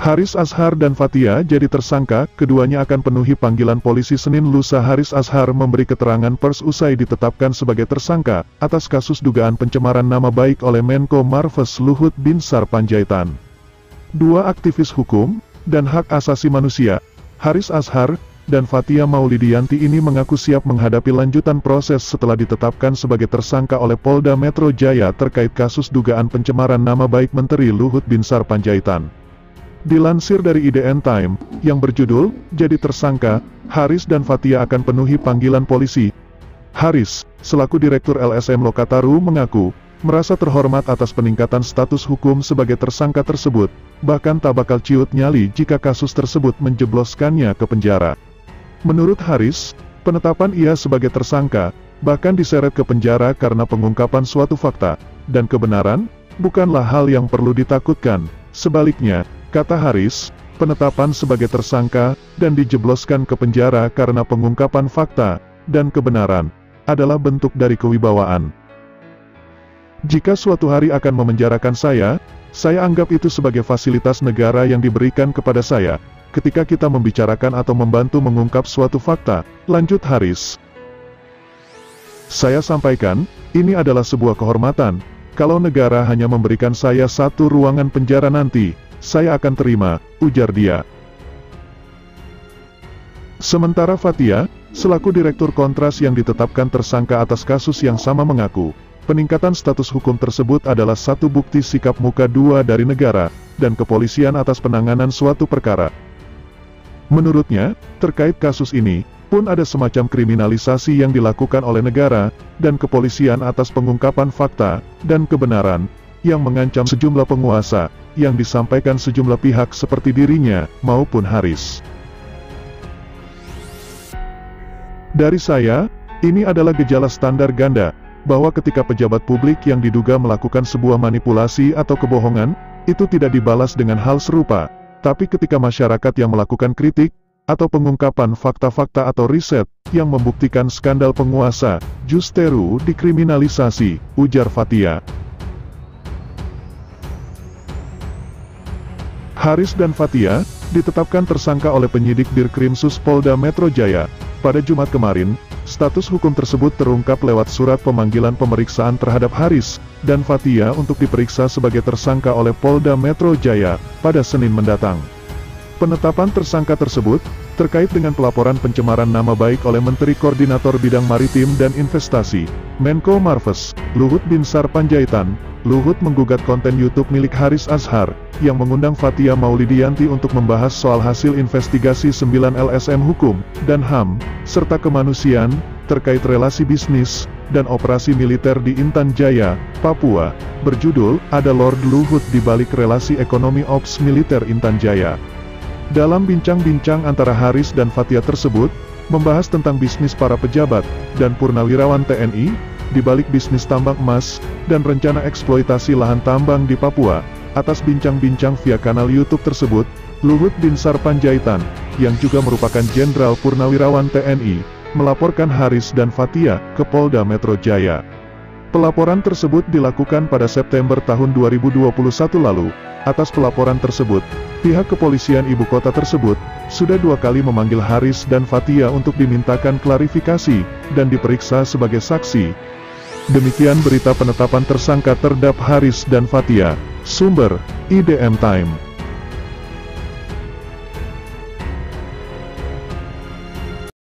Haris Azhar dan Fathia jadi tersangka, keduanya akan penuhi panggilan polisi Senin lusa. Haris Azhar memberi keterangan pers usai ditetapkan sebagai tersangka atas kasus dugaan pencemaran nama baik oleh Menko Marves Luhut Binsar Panjaitan. Dua aktivis hukum dan hak asasi manusia, Haris Azhar dan Fathia Maulidiyanti ini mengaku siap menghadapi lanjutan proses setelah ditetapkan sebagai tersangka oleh Polda Metro Jaya terkait kasus dugaan pencemaran nama baik Menteri Luhut Binsar Panjaitan. Dilansir dari IDN Time, yang berjudul, "Jadi Tersangka, Haris dan Fathia akan penuhi panggilan polisi." Haris, selaku Direktur LSM Lokataru mengaku, merasa terhormat atas peningkatan status hukum sebagai tersangka tersebut, bahkan tak bakal ciut nyali jika kasus tersebut menjebloskannya ke penjara. Menurut Haris, penetapan ia sebagai tersangka, bahkan diseret ke penjara karena pengungkapan suatu fakta, dan kebenaran, bukanlah hal yang perlu ditakutkan. Sebaliknya, kata Haris, penetapan sebagai tersangka dan dijebloskan ke penjara karena pengungkapan fakta dan kebenaran adalah bentuk dari kewibawaan. Jika suatu hari akan memenjarakan saya anggap itu sebagai fasilitas negara yang diberikan kepada saya, ketika kita membicarakan atau membantu mengungkap suatu fakta, lanjut Haris. Saya sampaikan, ini adalah sebuah kehormatan, kalau negara hanya memberikan saya satu ruangan penjara nanti, saya akan terima, ujar dia. Sementara Fathia, selaku Direktur Kontras yang ditetapkan tersangka atas kasus yang sama mengaku, peningkatan status hukum tersebut adalah satu bukti sikap muka dua dari negara dan kepolisian atas penanganan suatu perkara. Menurutnya, terkait kasus ini, pun ada semacam kriminalisasi yang dilakukan oleh negara dan kepolisian atas pengungkapan fakta dan kebenaran yang mengancam sejumlah penguasa, yang disampaikan sejumlah pihak seperti dirinya, maupun Haris. Dari saya, ini adalah gejala standar ganda, bahwa ketika pejabat publik yang diduga melakukan sebuah manipulasi atau kebohongan, itu tidak dibalas dengan hal serupa, tapi ketika masyarakat yang melakukan kritik, atau pengungkapan fakta-fakta atau riset, yang membuktikan skandal penguasa, justeru dikriminalisasi, ujar Fathia. Haris dan Fathia ditetapkan tersangka oleh penyidik Dirkrimsus Polda Metro Jaya. Pada Jumat kemarin, status hukum tersebut terungkap lewat surat pemanggilan pemeriksaan terhadap Haris dan Fathia untuk diperiksa sebagai tersangka oleh Polda Metro Jaya pada Senin mendatang. Penetapan tersangka tersebut terkait dengan pelaporan pencemaran nama baik oleh Menteri Koordinator Bidang Maritim dan Investasi, Menko Marves, Luhut Binsar Panjaitan. Luhut menggugat konten YouTube milik Haris Azhar, yang mengundang Fathia Maulidiyanti untuk membahas soal hasil investigasi 9 LSM Hukum dan HAM, serta kemanusiaan, terkait relasi bisnis dan operasi militer di Intan Jaya, Papua, berjudul, "Ada Lord Luhut di balik relasi ekonomi ops militer Intan Jaya." Dalam bincang-bincang antara Haris dan Fathia tersebut, membahas tentang bisnis para pejabat dan purnawirawan TNI, di balik bisnis tambang emas, dan rencana eksploitasi lahan tambang di Papua. Atas bincang-bincang via kanal YouTube tersebut, Luhut Binsar Panjaitan, yang juga merupakan Jenderal Purnawirawan TNI, melaporkan Haris dan Fathia ke Polda Metro Jaya. Pelaporan tersebut dilakukan pada September tahun 2021 lalu. Atas pelaporan tersebut, pihak kepolisian ibu kota tersebut sudah 2 kali memanggil Haris dan Fathia untuk dimintakan klarifikasi dan diperiksa sebagai saksi. Demikian berita penetapan tersangka terhadap Haris dan Fathia. Sumber, IDN Time.